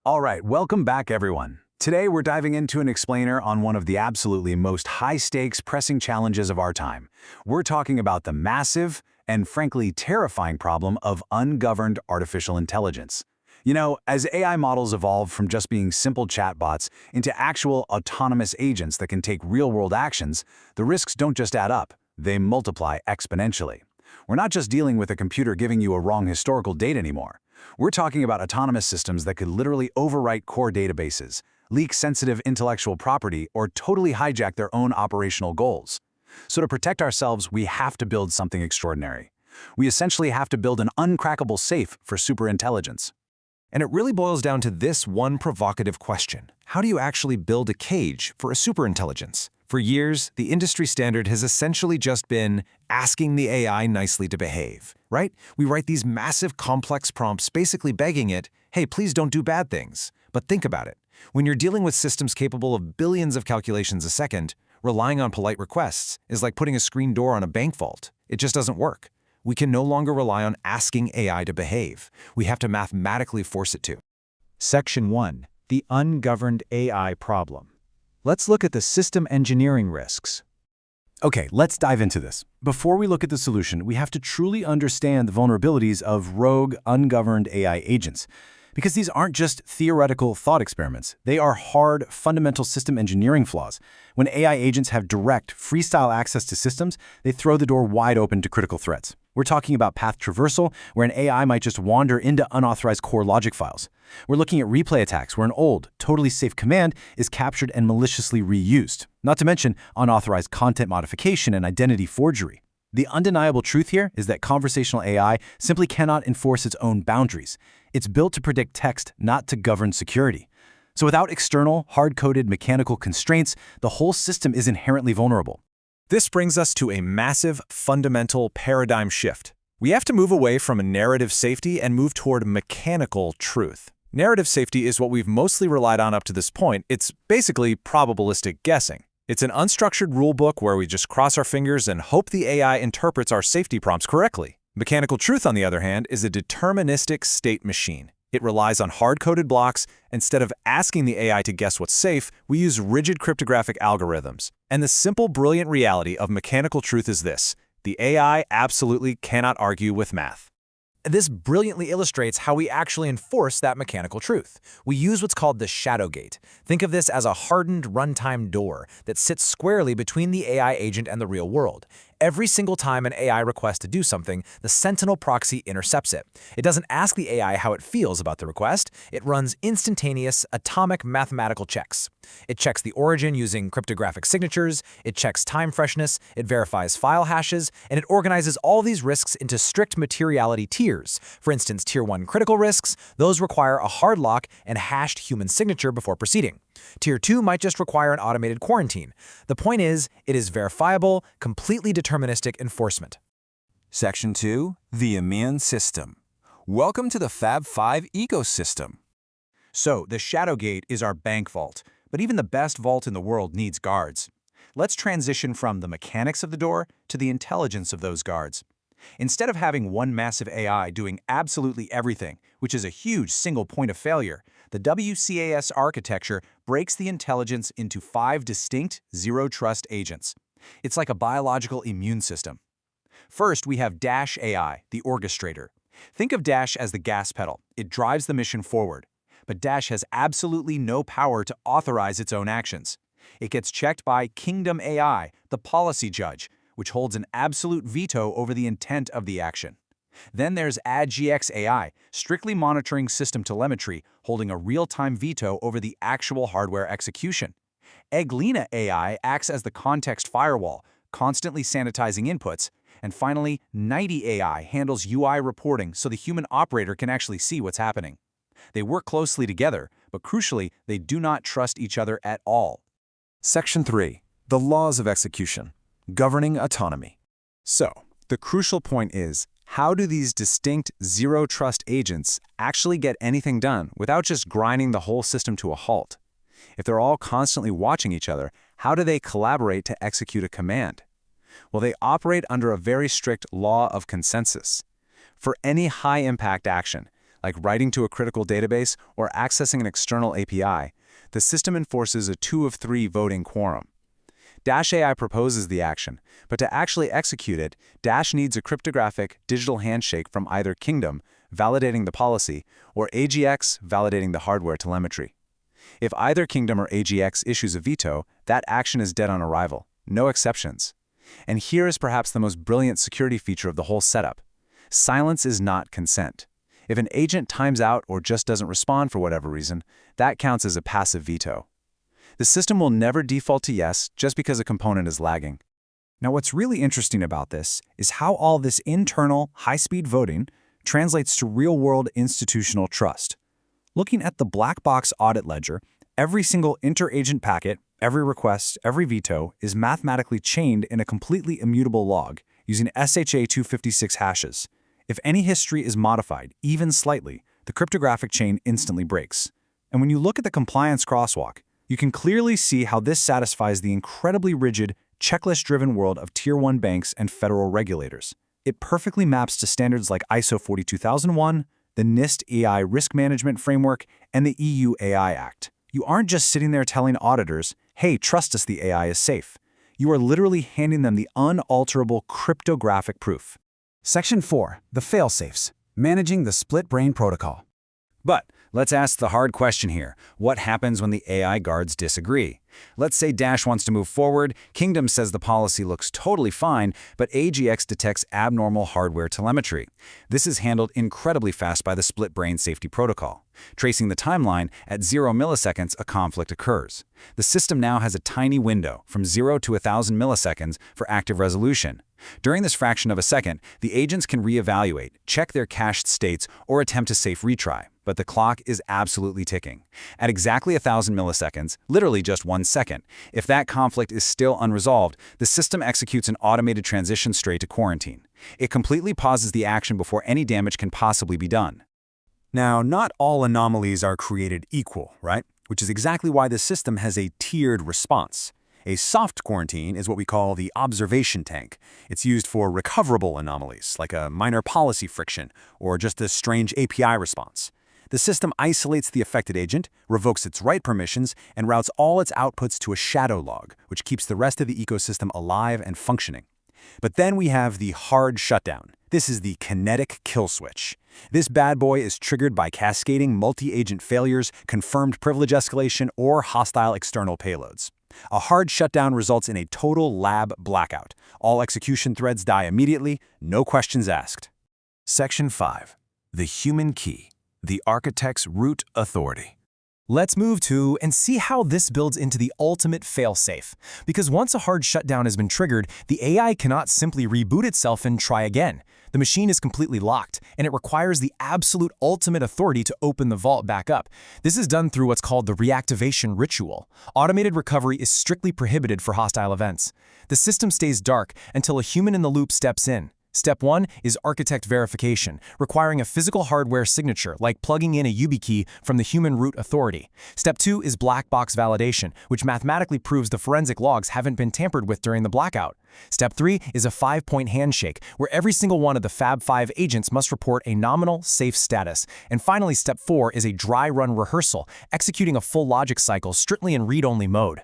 All right, welcome back everyone. Today we're diving into an explainer on one of the absolutely most high-stakes pressing challenges of our time. We're talking about the massive and frankly terrifying problem of ungoverned artificial intelligence. You know, as AI models evolve from just being simple chatbots into actual autonomous agents that can take real-world actions, the risks don't just add up, they multiply exponentially. We're not just dealing with a computer giving you a wrong historical date anymore. We're talking about autonomous systems that could literally overwrite core databases, leak sensitive intellectual property, or totally hijack their own operational goals. So to protect ourselves, we have to build something extraordinary. We essentially have to build an uncrackable safe for superintelligence. And it really boils down to this one provocative question. How do you actually build a cage for a superintelligence? For years, the industry standard has essentially just been asking the AI nicely to behave, right? We write these massive complex prompts basically begging it, hey, please don't do bad things. But think about it. When you're dealing with systems capable of billions of calculations a second, relying on polite requests is like putting a screen door on a bank vault. It just doesn't work. We can no longer rely on asking AI to behave. We have to mathematically force it to. Section 1. The ungoverned AI problem. Let's look at the system engineering risks. Okay, let's dive into this. Before we look at the solution, we have to truly understand the vulnerabilities of rogue, ungoverned AI agents. Because these aren't just theoretical thought experiments. They are hard, fundamental system engineering flaws. When AI agents have direct, freestyle access to systems, they throw the door wide open to critical threats. We're talking about path traversal, where an AI might just wander into unauthorized core logic files. We're looking at replay attacks, where an old, totally safe command is captured and maliciously reused. Not to mention unauthorized content modification and identity forgery. The undeniable truth here is that conversational AI simply cannot enforce its own boundaries. It's built to predict text, not to govern security. So without external, hard-coded mechanical constraints, the whole system is inherently vulnerable. This brings us to a massive, fundamental paradigm shift. We have to move away from a narrative safety and move toward mechanical truth. Narrative safety is what we've mostly relied on up to this point. It's basically probabilistic guessing. It's an unstructured rulebook where we just cross our fingers and hope the AI interprets our safety prompts correctly. Mechanical truth, on the other hand, is a deterministic state machine. It relies on hard-coded blocks. Instead of asking the AI to guess what's safe, we use rigid cryptographic algorithms. And the simple, brilliant reality of mechanical truth is this: the AI absolutely cannot argue with math. This brilliantly illustrates how we actually enforce that mechanical truth. We use what's called the shadow gate. Think of this as a hardened runtime door that sits squarely between the AI agent and the real world. Every single time an AI requests to do something, the Sentinel proxy intercepts it. It doesn't ask the AI how it feels about the request. It runs instantaneous, atomic mathematical checks. It checks the origin using cryptographic signatures, it checks time freshness, it verifies file hashes, and it organizes all these risks into strict materiality tiers. For instance, Tier 1 critical risks, those require a hard lock and hashed human signature before proceeding. Tier 2 might just require an automated quarantine. The point is, it is verifiable, completely deterministic enforcement. Section 2. The immune system. Welcome to the Fab 5 ecosystem. So, the shadow gate is our bank vault, but even the best vault in the world needs guards. Let's transition from the mechanics of the door to the intelligence of those guards. Instead of having one massive AI doing absolutely everything, which is a huge single point of failure, the WCAS architecture breaks the intelligence into 5 distinct zero-trust agents. It's like a biological immune system. First, we have Dash AI, the orchestrator. Think of Dash as the gas pedal. It drives the mission forward. But Dash has absolutely no power to authorize its own actions. It gets checked by Kingdom AI, the policy judge, which holds an absolute veto over the intent of the action. Then there's AdGX AI, strictly monitoring system telemetry, holding a real-time veto over the actual hardware execution. Egglina AI acts as the context firewall, constantly sanitizing inputs. And finally, Nighty AI handles UI reporting so the human operator can actually see what's happening. They work closely together, but crucially, they do not trust each other at all. Section 3. The laws of execution. Governing autonomy. So, the crucial point is, how do these distinct zero-trust agents actually get anything done without just grinding the whole system to a halt? If they're all constantly watching each other, how do they collaborate to execute a command? Well, they operate under a very strict law of consensus. For any high-impact action, like writing to a critical database or accessing an external API, the system enforces a 2 of 3 voting quorum. Dash AI proposes the action, but to actually execute it, Dash needs a cryptographic digital handshake from either Kingdom, validating the policy, or AGX, validating the hardware telemetry. If either Kingdom or AGX issues a veto, that action is dead on arrival, no exceptions. And here is perhaps the most brilliant security feature of the whole setup. Silence is not consent. If an agent times out or just doesn't respond for whatever reason, that counts as a passive veto. The system will never default to yes just because a component is lagging. Now, what's really interesting about this is how all this internal, high-speed voting translates to real-world institutional trust. Looking at the black box audit ledger, every single inter-agent packet, every request, every veto is mathematically chained in a completely immutable log using SHA-256 hashes. If any history is modified, even slightly, the cryptographic chain instantly breaks. And when you look at the compliance crosswalk, you can clearly see how this satisfies the incredibly rigid, checklist-driven world of Tier 1 banks and federal regulators. It perfectly maps to standards like ISO 42001, the NIST AI Risk Management Framework, and the EU AI Act. You aren't just sitting there telling auditors, hey, trust us, the AI is safe. You are literally handing them the unalterable cryptographic proof. Section 4. The failsafes. Managing the split-brain protocol. But let's ask the hard question here. What happens when the AI guards disagree? Let's say Dash wants to move forward, Kingdom says the policy looks totally fine, but AGX detects abnormal hardware telemetry. This is handled incredibly fast by the split-brain safety protocol. Tracing the timeline, at 0 milliseconds, a conflict occurs. The system now has a tiny window, from 0 to 1,000 milliseconds, for active resolution. During this fraction of a second, the agents can reevaluate, check their cached states, or attempt a safe retry. But the clock is absolutely ticking. At exactly 1,000 milliseconds, literally just 1 second, if that conflict is still unresolved, the system executes an automated transition straight to quarantine. It completely pauses the action before any damage can possibly be done. Now, not all anomalies are created equal, right? Which is exactly why the system has a tiered response. A soft quarantine is what we call the observation tank. It's used for recoverable anomalies, like a minor policy friction or just a strange API response. The system isolates the affected agent, revokes its write permissions, and routes all its outputs to a shadow log, which keeps the rest of the ecosystem alive and functioning. But then we have the hard shutdown. This is the kinetic kill switch. This bad boy is triggered by cascading multi-agent failures, confirmed privilege escalation, or hostile external payloads. A hard shutdown results in a total lab blackout. All execution threads die immediately, no questions asked. Section 5. The human key. The architect's root authority. Let's move to and see how this builds into the ultimate failsafe. Because once a hard shutdown has been triggered, the AI cannot simply reboot itself and try again. The machine is completely locked, and it requires the absolute ultimate authority to open the vault back up. This is done through what's called the reactivation ritual. Automated recovery is strictly prohibited for hostile events. The system stays dark until a human in the loop steps in. Step 1 is architect verification, requiring a physical hardware signature, like plugging in a YubiKey from the human root authority. Step 2 is black box validation, which mathematically proves the forensic logs haven't been tampered with during the blackout. Step 3 is a 5-point handshake, where every single one of the Fab 5 agents must report a nominal, safe status. And finally, Step 4 is a dry run rehearsal, executing a full logic cycle strictly in read-only mode.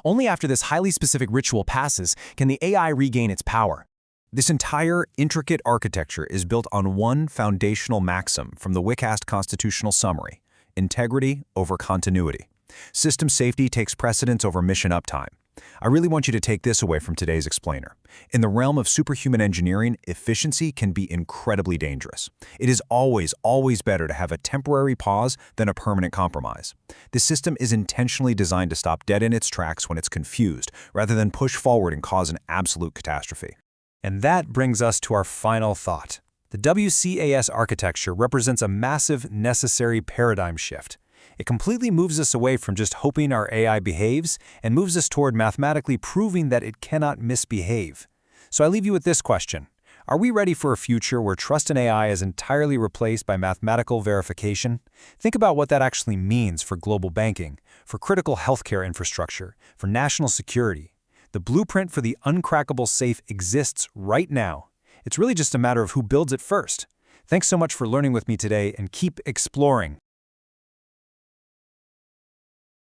Only after this highly specific ritual passes can the AI regain its power. This entire intricate architecture is built on one foundational maxim from the WCAST Constitutional Summary: integrity over continuity. System safety takes precedence over mission uptime. I really want you to take this away from today's explainer. In the realm of superhuman engineering, efficiency can be incredibly dangerous. It is always better to have a temporary pause than a permanent compromise. This system is intentionally designed to stop dead in its tracks when it's confused, rather than push forward and cause an absolute catastrophe. And that brings us to our final thought. The WCAS architecture represents a massive, necessary paradigm shift. It completely moves us away from just hoping our AI behaves and moves us toward mathematically proving that it cannot misbehave. So I leave you with this question. Are we ready for a future where trust in AI is entirely replaced by mathematical verification? Think about what that actually means for global banking, for critical healthcare infrastructure, for national security. The blueprint for the uncrackable safe exists right now. It's really just a matter of who builds it first. Thanks so much for learning with me today, and keep exploring.